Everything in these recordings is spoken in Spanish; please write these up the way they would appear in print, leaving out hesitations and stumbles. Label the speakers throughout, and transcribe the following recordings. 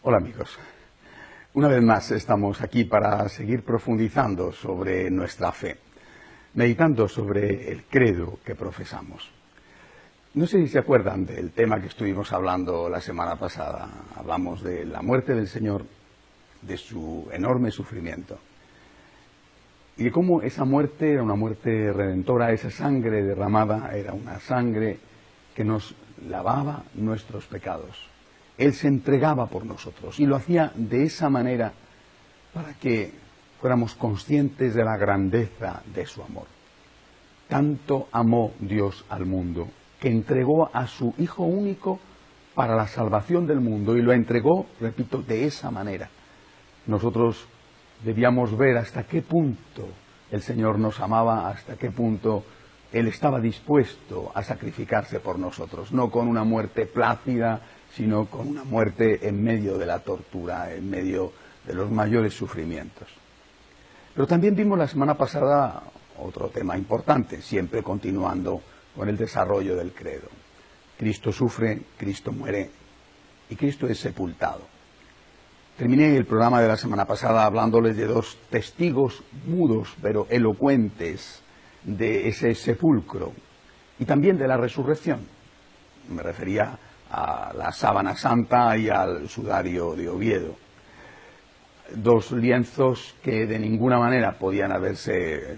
Speaker 1: Hola amigos, una vez más estamos aquí para seguir profundizando sobre nuestra fe, meditando sobre el credo que profesamos. No sé si se acuerdan del tema que estuvimos hablando la semana pasada. Hablamos de la muerte del Señor, de su enorme sufrimiento y de cómo esa muerte era una muerte redentora, esa sangre derramada era una sangre que nos lavaba nuestros pecados. Él se entregaba por nosotros y lo hacía de esa manera para que fuéramos conscientes de la grandeza de su amor. Tanto amó Dios al mundo que entregó a su Hijo único para la salvación del mundo y lo entregó, repito, de esa manera. Nosotros debíamos ver hasta qué punto el Señor nos amaba, hasta qué punto Él estaba dispuesto a sacrificarse por nosotros, no con una muerte plácida, sino con una muerte en medio de la tortura, en medio de los mayores sufrimientos. Pero también vimos la semana pasada otro tema importante, siempre continuando con el desarrollo del credo. Cristo sufre, Cristo muere y Cristo es sepultado. Terminé el programa de la semana pasada hablándoles de dos testigos mudos pero elocuentes de ese sepulcro y también de la resurrección. Me refería a la sábana santa y al sudario de Oviedo. Dos lienzos que de ninguna manera podían haberse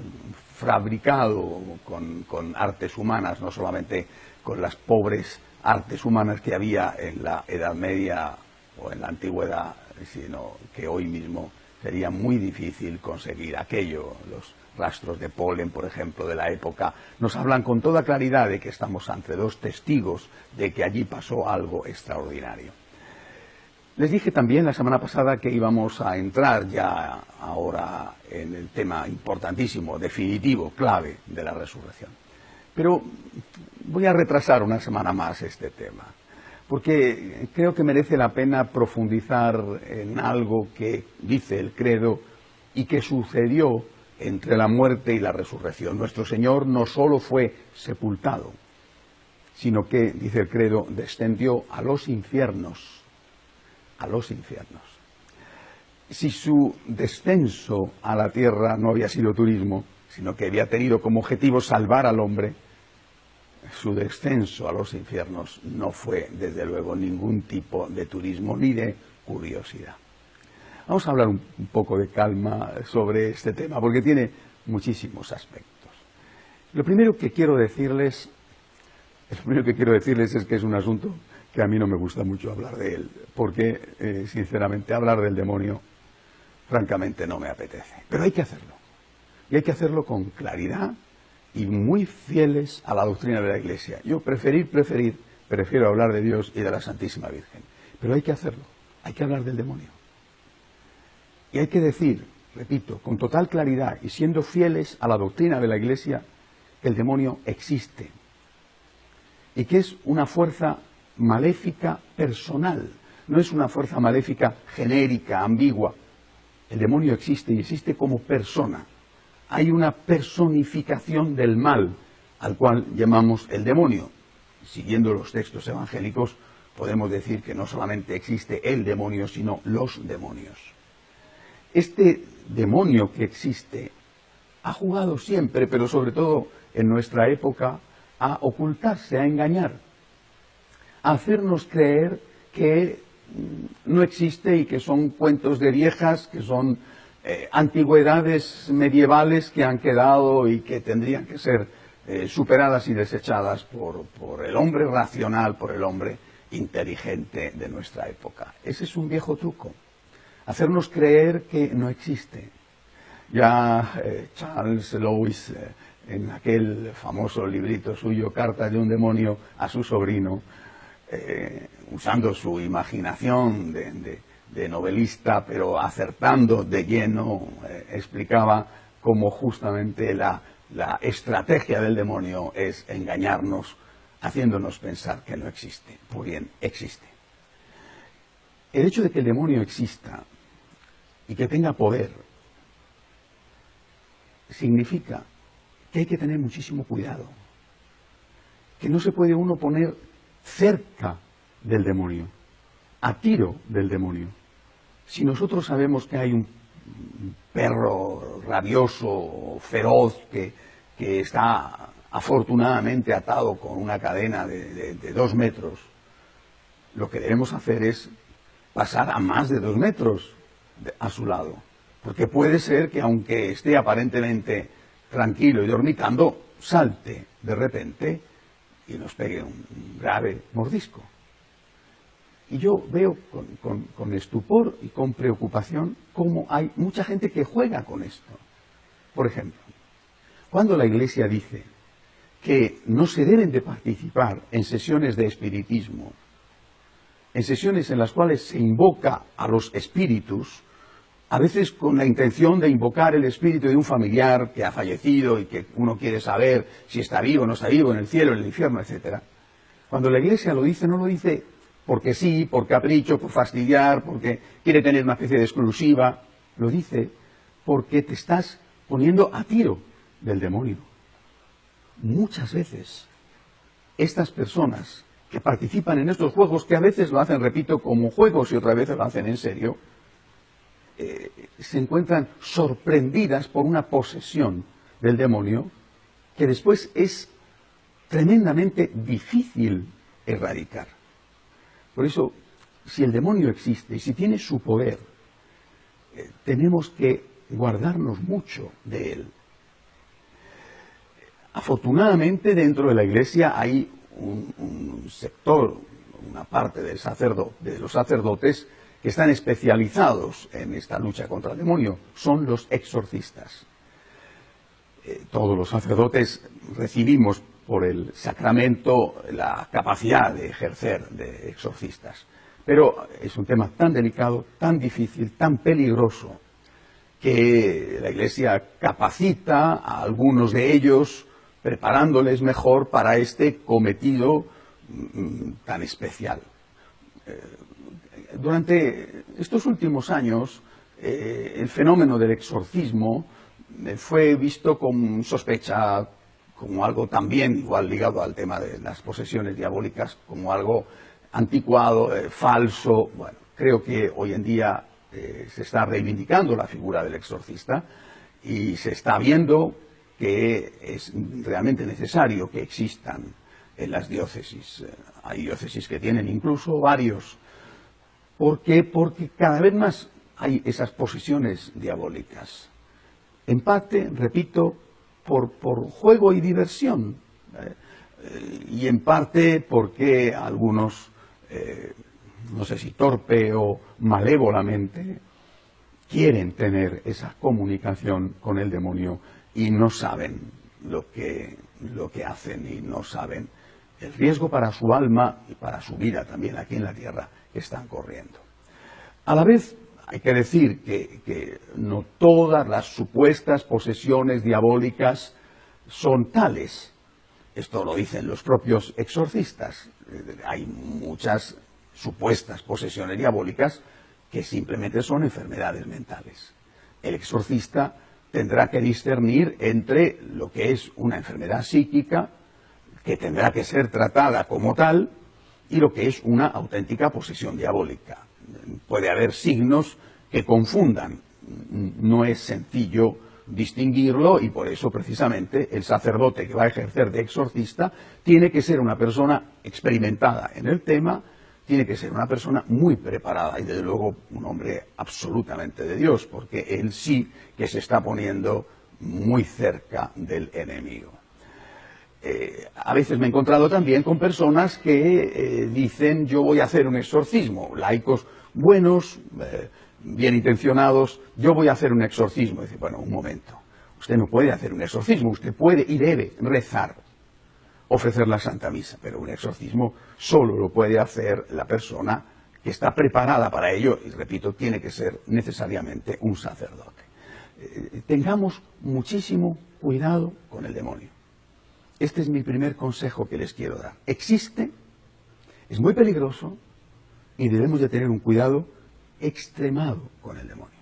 Speaker 1: fabricado con artes humanas, no solamente con las pobres artes humanas que había en la Edad Media o en la Antigüedad, sino que hoy mismo sería muy difícil conseguir aquello. Los rastros de polen, por ejemplo, de la época, nos hablan con toda claridad de que estamos ante dos testigos de que allí pasó algo extraordinario. Les dije también la semana pasada que íbamos a entrar ya ahora en el tema importantísimo, definitivo, clave de la resurrección. Pero voy a retrasar una semana más este tema, porque creo que merece la pena profundizar en algo que dice el credo y que sucedió entre la muerte y la resurrección. Nuestro Señor no solo fue sepultado, sino que, dice el credo, descendió a los infiernos. A los infiernos. Si su descenso a la tierra no había sido turismo, sino que había tenido como objetivo salvar al hombre, su descenso a los infiernos no fue, desde luego, ningún tipo de turismo ni de curiosidad. Vamos a hablar un poco de calma sobre este tema, porque tiene muchísimos aspectos. Lo primero que quiero decirles es que es un asunto que a mí no me gusta mucho hablar de él, porque, sinceramente, hablar del demonio, francamente, no me apetece. Pero hay que hacerlo. Y hay que hacerlo con claridad y muy fieles a la doctrina de la Iglesia. Yo prefiero hablar de Dios y de la Santísima Virgen. Pero hay que hacerlo. Hay que hablar del demonio. Y hay que decir, repito, con total claridad y siendo fieles a la doctrina de la Iglesia, que el demonio existe. Y que es una fuerza maléfica personal, no es una fuerza maléfica genérica, ambigua. El demonio existe y existe como persona. Hay una personificación del mal al cual llamamos el demonio. Siguiendo los textos evangélicos, podemos decir que no solamente existe el demonio, sino los demonios. Este demonio que existe ha jugado siempre, pero sobre todo en nuestra época, a ocultarse, a engañar, a hacernos creer que no existe y que son cuentos de viejas, que son antigüedades medievales que han quedado y que tendrían que ser superadas y desechadas por el hombre racional, por el hombre inteligente de nuestra época. Ese es un viejo truco, hacernos creer que no existe. Ya Charles Lewis, en aquel famoso librito suyo, Cartas de un demonio a su sobrino, usando su imaginación de novelista, pero acertando de lleno, explicaba cómo justamente la estrategia del demonio es engañarnos, haciéndonos pensar que no existe. Pues bien, existe. El hecho de que el demonio exista y que tenga poder significa que hay que tener muchísimo cuidado, que no se puede uno poner cerca del demonio, a tiro del demonio. Si nosotros sabemos que hay un perro rabioso, feroz, que está afortunadamente atado con una cadena de 2 metros, lo que debemos hacer es pasar a más de 2 metros a su lado. Porque puede ser que aunque esté aparentemente tranquilo y dormitando, salte de repente y nos pegue un grave mordisco. Y yo veo con estupor y con preocupación cómo hay mucha gente que juega con esto. Por ejemplo, cuando la Iglesia dice que no se deben de participar en sesiones de espiritismo, en sesiones en las cuales se invoca a los espíritus, a veces con la intención de invocar el espíritu de un familiar que ha fallecido y que uno quiere saber si está vivo o no está vivo, en el cielo, en el infierno, etc. Cuando la Iglesia lo dice, no lo dice porque sí, por capricho, por fastidiar, porque quiere tener una especie de exclusiva, lo dice porque te estás poniendo a tiro del demonio. Muchas veces estas personas que participan en estos juegos, que a veces lo hacen, repito, como juegos y otras veces lo hacen en serio, se encuentran sorprendidas por una posesión del demonio que después es tremendamente difícil erradicar. Por eso, si el demonio existe y si tiene su poder, tenemos que guardarnos mucho de él. Afortunadamente, dentro de la Iglesia hay un sector, una parte de los sacerdotes que están especializados en esta lucha contra el demonio. Son los exorcistas. Todos los sacerdotes recibimos por el sacramento la capacidad de ejercer de exorcistas. Pero es un tema tan delicado, tan difícil, tan peligroso, que la Iglesia capacita a algunos de ellos, preparándoles mejor para este cometido tan especial. Durante estos últimos años, el fenómeno del exorcismo fue visto con sospecha, como algo también igual ligado al tema de las posesiones diabólicas, como algo anticuado, falso. Bueno, creo que hoy en día se está reivindicando la figura del exorcista y se está viendo que es realmente necesario que existan en las diócesis. Hay diócesis que tienen incluso varios. ¿Por qué? Porque cada vez más hay esas posesiones diabólicas. En parte, repito, por juego y diversión. Y en parte porque algunos, no sé si torpe o malévolamente, quieren tener esa comunicación con el demonio y no saben lo que hacen y no saben el riesgo para su alma y para su vida también aquí en la tierra que están corriendo. A la vez hay que decir que no todas las supuestas posesiones diabólicas son tales. Esto lo dicen los propios exorcistas. Hay muchas supuestas posesiones diabólicas que simplemente son enfermedades mentales. El exorcista tendrá que discernir entre lo que es una enfermedad psíquica, que tendrá que ser tratada como tal, y lo que es una auténtica posesión diabólica. Puede haber signos que confundan. No es sencillo distinguirlo y por eso precisamente el sacerdote que va a ejercer de exorcista tiene que ser una persona experimentada en el tema, tiene que ser una persona muy preparada y desde luego un hombre absolutamente de Dios, porque él sí que se está poniendo muy cerca del enemigo. A veces me he encontrado también con personas que dicen yo voy a hacer un exorcismo, laicos buenos, bien intencionados, yo voy a hacer un exorcismo. Dice, bueno, un momento, usted no puede hacer un exorcismo, usted puede y debe rezar, ofrecer la Santa Misa, pero un exorcismo solo lo puede hacer la persona que está preparada para ello, y repito, tiene que ser necesariamente un sacerdote. Tengamos muchísimo cuidado con el demonio. Este es mi primer consejo que les quiero dar. Existe, es muy peligroso y debemos de tener un cuidado extremado con el demonio.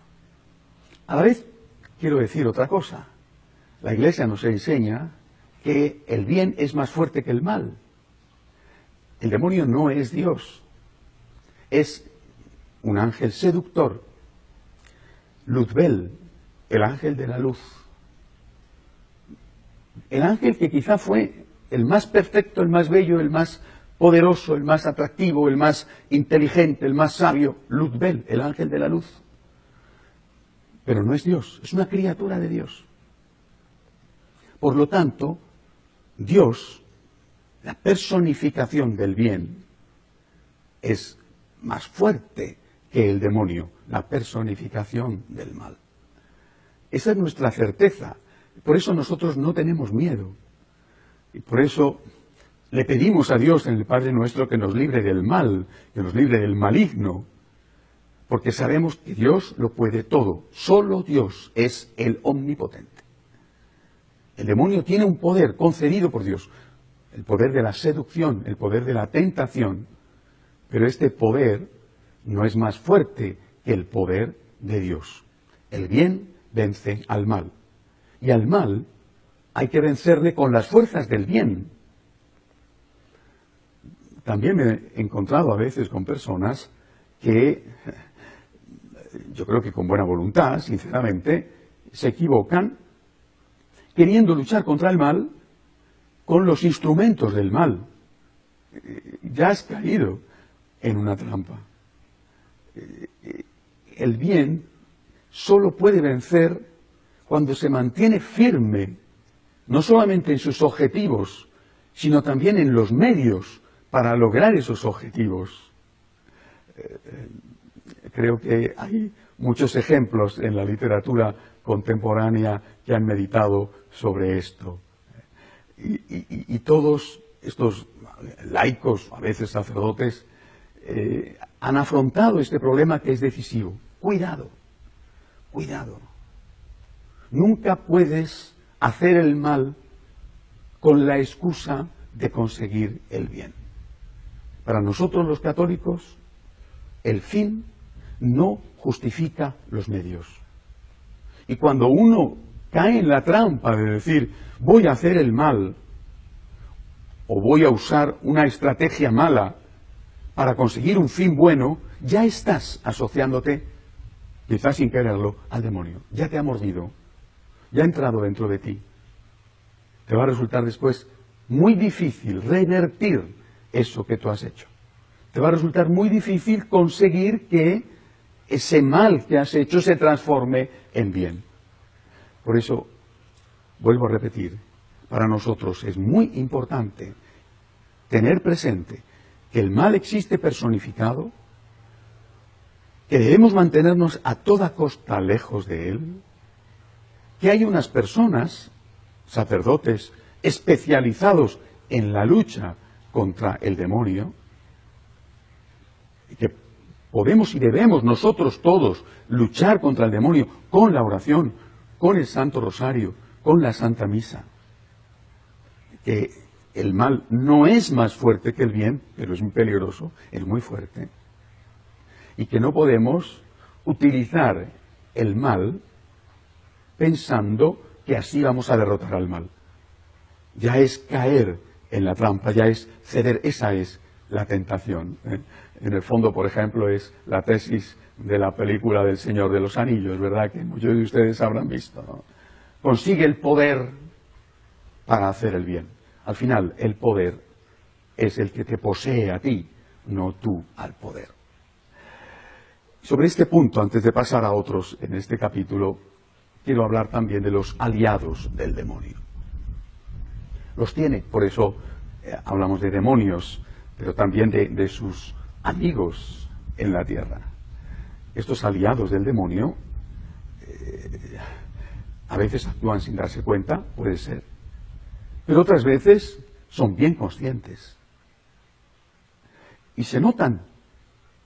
Speaker 1: A la vez, quiero decir otra cosa. La Iglesia nos enseña que el bien es más fuerte que el mal. El demonio no es Dios. Es un ángel seductor Luzbel, el ángel de la luz. El ángel que quizá fue el más perfecto, el más bello, el más poderoso, el más atractivo, el más inteligente, el más sabio, Luzbel, el ángel de la luz. Pero no es Dios, es una criatura de Dios. Por lo tanto, Dios, la personificación del bien, es más fuerte que el demonio, la personificación del mal. Esa es nuestra certeza. Por eso nosotros no tenemos miedo. Y por eso le pedimos a Dios en el Padre Nuestro que nos libre del mal, que nos libre del maligno, porque sabemos que Dios lo puede todo. Solo Dios es el omnipotente. El demonio tiene un poder concedido por Dios, el poder de la seducción, el poder de la tentación, pero este poder no es más fuerte que el poder de Dios. El bien vence al mal, y al mal hay que vencerle con las fuerzas del bien. También me he encontrado a veces con personas que, yo creo que con buena voluntad, sinceramente, se equivocan queriendo luchar contra el mal con los instrumentos del mal. Ya has caído en una trampa. El bien solo puede vencer cuando se mantiene firme, no solamente en sus objetivos, sino también en los medios para lograr esos objetivos. Creo que hay muchos ejemplos en la literatura contemporánea que han meditado sobre esto. Y todos estos laicos, a veces sacerdotes, han afrontado este problema que es decisivo. Cuidado, cuidado. Nunca puedes hacer el mal con la excusa de conseguir el bien. Para nosotros los católicos, el fin no justifica los medios. Y cuando uno cae en la trampa de decir, voy a hacer el mal, o voy a usar una estrategia mala para conseguir un fin bueno, ya estás asociándote, quizás sin quererlo, al demonio. Ya te ha mordido, ya ha entrado dentro de ti. Te va a resultar después muy difícil revertir eso que tú has hecho. Te va a resultar muy difícil conseguir que ese mal que has hecho se transforme en bien. Por eso, vuelvo a repetir, para nosotros es muy importante tener presente que el mal existe personificado, que debemos mantenernos a toda costa lejos de él, que hay unas personas, sacerdotes, especializados en la lucha contra el demonio, y que podemos y debemos nosotros todos luchar contra el demonio con la oración, con el Santo Rosario, con la Santa Misa. Que el mal no es más fuerte que el bien, pero es muy peligroso, es muy fuerte. Y que no podemos utilizar el mal pensando que así vamos a derrotar al mal. Ya es caer en la trampa, ya es ceder, esa es la tentación. En el fondo, por ejemplo, es la tesis de la película del Señor de los Anillos, ¿verdad? Que muchos de ustedes habrán visto, ¿no? Consigue el poder para hacer el bien. Al final, el poder es el que te posee a ti, no tú al poder. Sobre este punto, antes de pasar a otros en este capítulo, quiero hablar también de los aliados del demonio. Los tiene, por eso hablamos de demonios, pero también de sus amigos en la tierra. Estos aliados del demonio a veces actúan sin darse cuenta, puede ser, pero otras veces son bien conscientes y se notan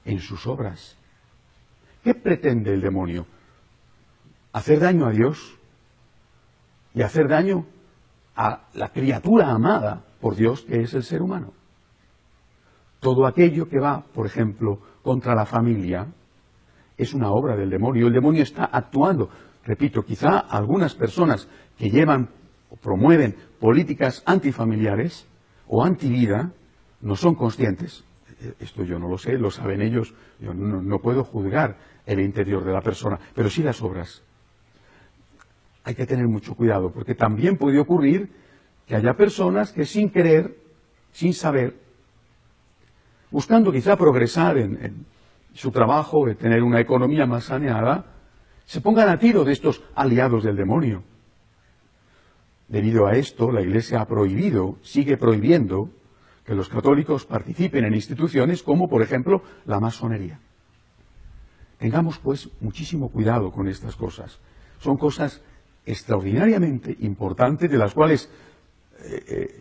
Speaker 1: en sus obras. ¿Qué pretende el demonio? Hacer daño a Dios y hacer daño a la criatura amada por Dios, que es el ser humano. Todo aquello que va, por ejemplo, contra la familia, es una obra del demonio. El demonio está actuando. Repito, quizá algunas personas que llevan o promueven políticas antifamiliares o antivida no son conscientes. Esto yo no lo sé, lo saben ellos. Yo no puedo juzgar el interior de la persona, pero sí las obras. Hay que tener mucho cuidado, porque también puede ocurrir que haya personas que sin querer, sin saber, buscando quizá progresar en su trabajo, de tener una economía más saneada, se pongan a tiro de estos aliados del demonio. Debido a esto, la Iglesia ha prohibido, sigue prohibiendo, que los católicos participen en instituciones como, por ejemplo, la masonería. Tengamos, pues, muchísimo cuidado con estas cosas. Son cosas extraordinariamente importantes, de las cuales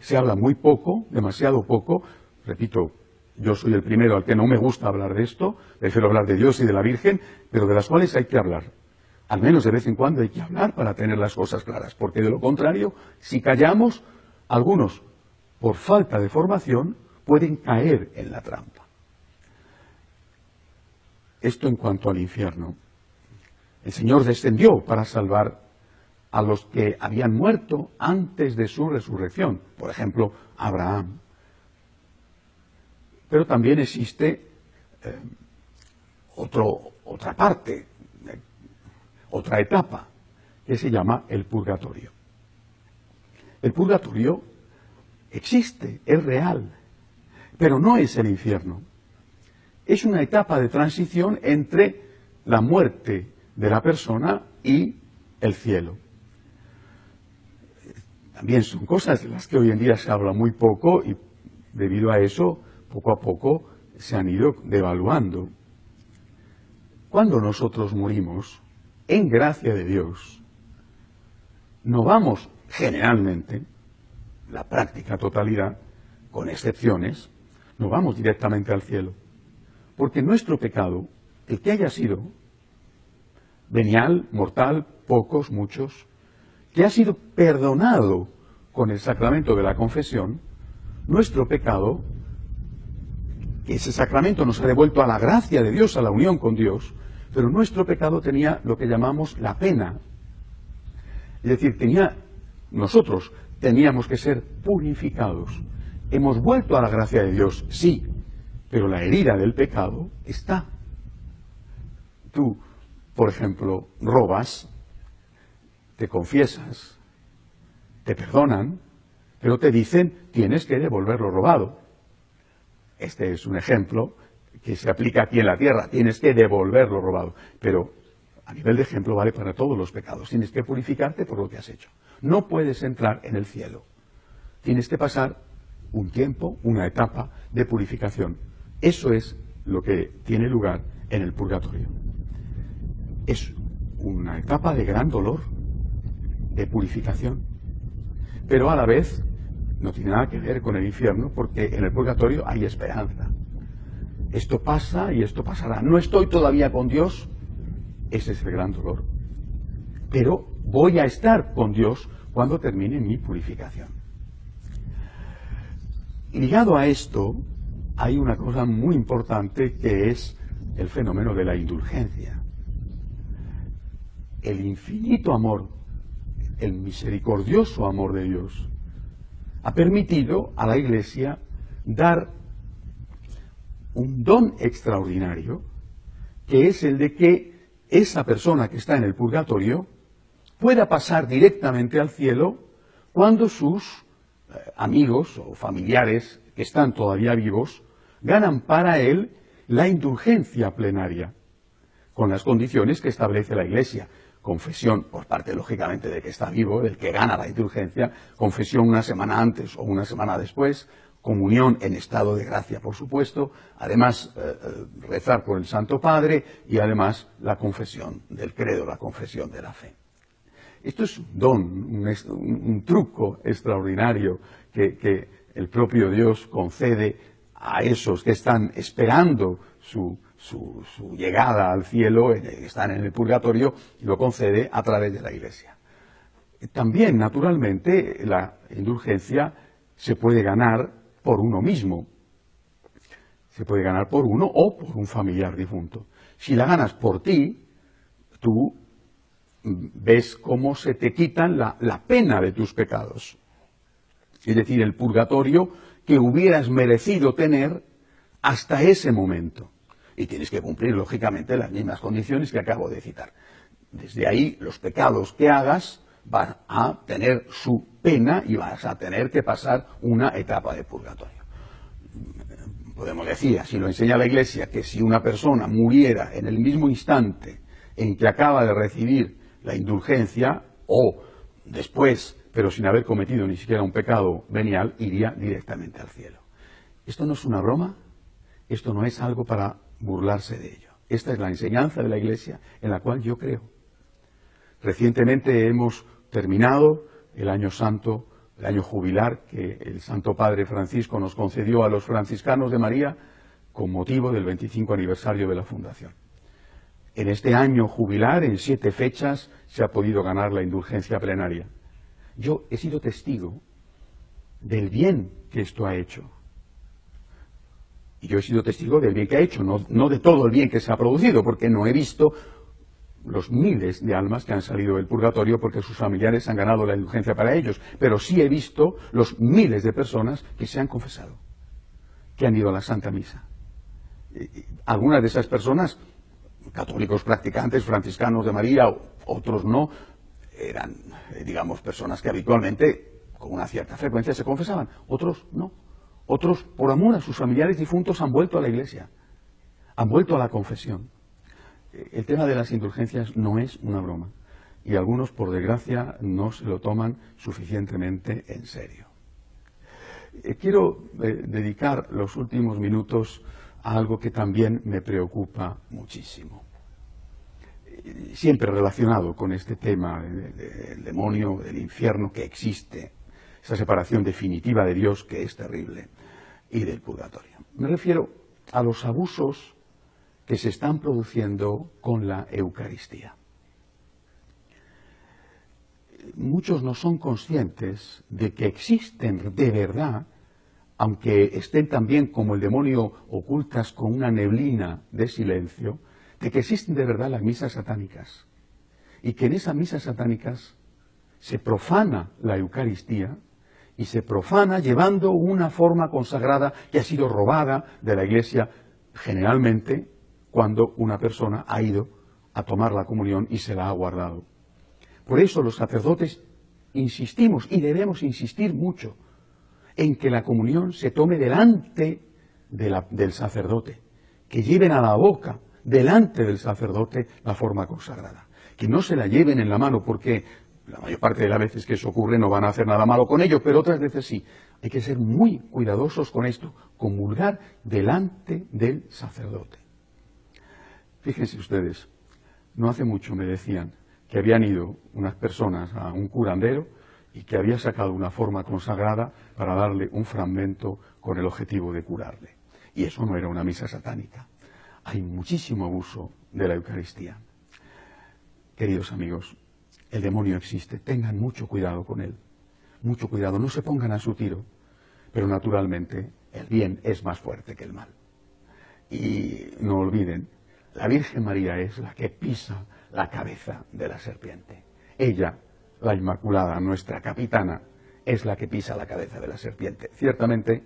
Speaker 1: se habla muy poco, demasiado poco. Repito, yo soy el primero al que no me gusta hablar de esto, prefiero hablar de Dios y de la Virgen, pero de las cuales hay que hablar. Al menos de vez en cuando hay que hablar para tener las cosas claras, porque de lo contrario, si callamos, algunos, por falta de formación, pueden caer en la trampa. Esto en cuanto al infierno. El Señor descendió para salvar a los que habían muerto antes de su resurrección, por ejemplo, Abraham. Pero también existe otra parte, otra etapa, que se llama el purgatorio. El purgatorio existe, es real, pero no es el infierno. Es una etapa de transición entre la muerte de la persona y el cielo. También son cosas de las que hoy en día se habla muy poco y debido a eso, poco a poco, se han ido devaluando. Cuando nosotros morimos, en gracia de Dios, no vamos generalmente, la práctica totalidad, con excepciones, no vamos directamente al cielo. Porque nuestro pecado, el que haya sido, venial, mortal, pocos, muchos, que ha sido perdonado con el sacramento de la confesión, nuestro pecado, que ese sacramento nos ha devuelto a la gracia de Dios, a la unión con Dios, pero nuestro pecado tenía lo que llamamos la pena. Es decir, nosotros teníamos que ser purificados. Hemos vuelto a la gracia de Dios, sí, pero la herida del pecado está. Tú, por ejemplo, robas, te confiesas, te perdonan, pero te dicen tienes que devolver lo robado. Este es un ejemplo que se aplica aquí en la tierra, tienes que devolver lo robado. Pero a nivel de ejemplo vale para todos los pecados, tienes que purificarte por lo que has hecho. No puedes entrar en el cielo, tienes que pasar un tiempo, una etapa de purificación. Eso es lo que tiene lugar en el purgatorio. Es una etapa de gran dolor, de purificación, pero a la vez no tiene nada que ver con el infierno, porque en el purgatorio hay esperanza. Esto pasa y esto pasará. No estoy todavía con Dios, ese es el gran dolor. Pero voy a estar con Dios cuando termine mi purificación. Y ligado a esto, hay una cosa muy importante que es el fenómeno de la indulgencia. El infinito amor, el misericordioso amor de Dios, ha permitido a la Iglesia dar un don extraordinario, que es el de que esa persona que está en el purgatorio pueda pasar directamente al cielo cuando sus amigos o familiares que están todavía vivos ganan para él la indulgencia plenaria, con las condiciones que establece la Iglesia. Confesión, por parte, lógicamente, de que está vivo, del que gana la indulgencia, confesión una semana antes o una semana después, comunión en estado de gracia, por supuesto, además rezar por el Santo Padre y además la confesión del credo, la confesión de la fe. Esto es un don, un truco extraordinario que el propio Dios concede a esos que están esperando su llegada al cielo, que están en el purgatorio, y lo concede a través de la Iglesia. También, naturalmente, la indulgencia se puede ganar por uno mismo. Se puede ganar por uno o por un familiar difunto. Si la ganas por ti, tú ves cómo se te quitan la pena de tus pecados. Es decir, el purgatorio que hubieras merecido tener hasta ese momento. Y tienes que cumplir, lógicamente, las mismas condiciones que acabo de citar. Desde ahí, los pecados que hagas van a tener su pena y vas a tener que pasar una etapa de purgatorio. Podemos decir, así lo enseña la Iglesia, que si una persona muriera en el mismo instante en que acaba de recibir la indulgencia, o después, pero sin haber cometido ni siquiera un pecado venial, iría directamente al cielo. Esto no es una broma, esto no es algo para burlarse de ello. Esta es la enseñanza de la Iglesia en la cual yo creo. Recientemente hemos terminado el año santo, el año jubilar que el Santo Padre Francisco nos concedió a los franciscanos de María con motivo del 25 aniversario de la fundación. En este año jubilar, en 7 fechas, se ha podido ganar la indulgencia plenaria. Yo he sido testigo del bien que esto ha hecho. Y yo he sido testigo del bien que ha hecho, no de todo el bien que se ha producido, porque no he visto los miles de almas que han salido del purgatorio porque sus familiares han ganado la indulgencia para ellos, pero sí he visto los miles de personas que se han confesado, que han ido a la Santa Misa. Algunas de esas personas, católicos practicantes, franciscanos de María, otros no, eran, digamos, personas que habitualmente, con una cierta frecuencia, se confesaban, otros no. Otros, por amor a sus familiares difuntos, han vuelto a la Iglesia, han vuelto a la confesión. El tema de las indulgencias no es una broma y algunos, por desgracia, no se lo toman suficientemente en serio. Quiero dedicar los últimos minutos a algo que también me preocupa muchísimo. Siempre relacionado con este tema del demonio, del infierno que existe, esa separación definitiva de Dios que es terrible, y del purgatorio. Me refiero a los abusos que se están produciendo con la Eucaristía. Muchos no son conscientes de que existen de verdad, aunque estén también como el demonio ocultas con una neblina de silencio, de que existen de verdad las misas satánicas, y que en esas misas satánicas se profana la Eucaristía, y se profana llevando una forma consagrada que ha sido robada de la Iglesia generalmente cuando una persona ha ido a tomar la comunión y se la ha guardado. Por eso los sacerdotes insistimos, y debemos insistir mucho, en que la comunión se tome delante del sacerdote, que lleven a la boca, delante del sacerdote, la forma consagrada. Que no se la lleven en la mano, porque la mayor parte de las veces que eso ocurre no van a hacer nada malo con ello, pero otras veces sí. Hay que ser muy cuidadosos con esto, comulgar delante del sacerdote. Fíjense ustedes, no hace mucho me decían que habían ido unas personas a un curandero y que había sacado una forma consagrada para darle un fragmento con el objetivo de curarle. Y eso no era una misa satánica. Hay muchísimo abuso de la Eucaristía. Queridos amigos, el demonio existe, tengan mucho cuidado con él, mucho cuidado, no se pongan a su tiro, pero naturalmente el bien es más fuerte que el mal. Y no olviden, la Virgen María es la que pisa la cabeza de la serpiente. Ella, la Inmaculada, nuestra capitana, es la que pisa la cabeza de la serpiente. Ciertamente,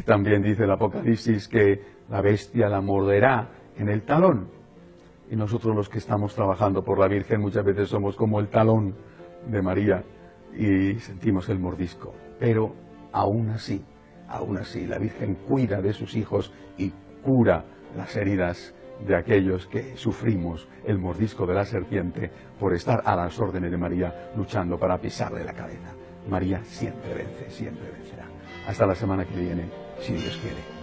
Speaker 1: también dice el Apocalipsis que la bestia la morderá en el talón. Y nosotros los que estamos trabajando por la Virgen muchas veces somos como el talón de María y sentimos el mordisco. Pero aún así, la Virgen cuida de sus hijos y cura las heridas de aquellos que sufrimos el mordisco de la serpiente por estar a las órdenes de María luchando para pisarle la cabeza. María siempre vence, siempre vencerá. Hasta la semana que viene, si Dios quiere.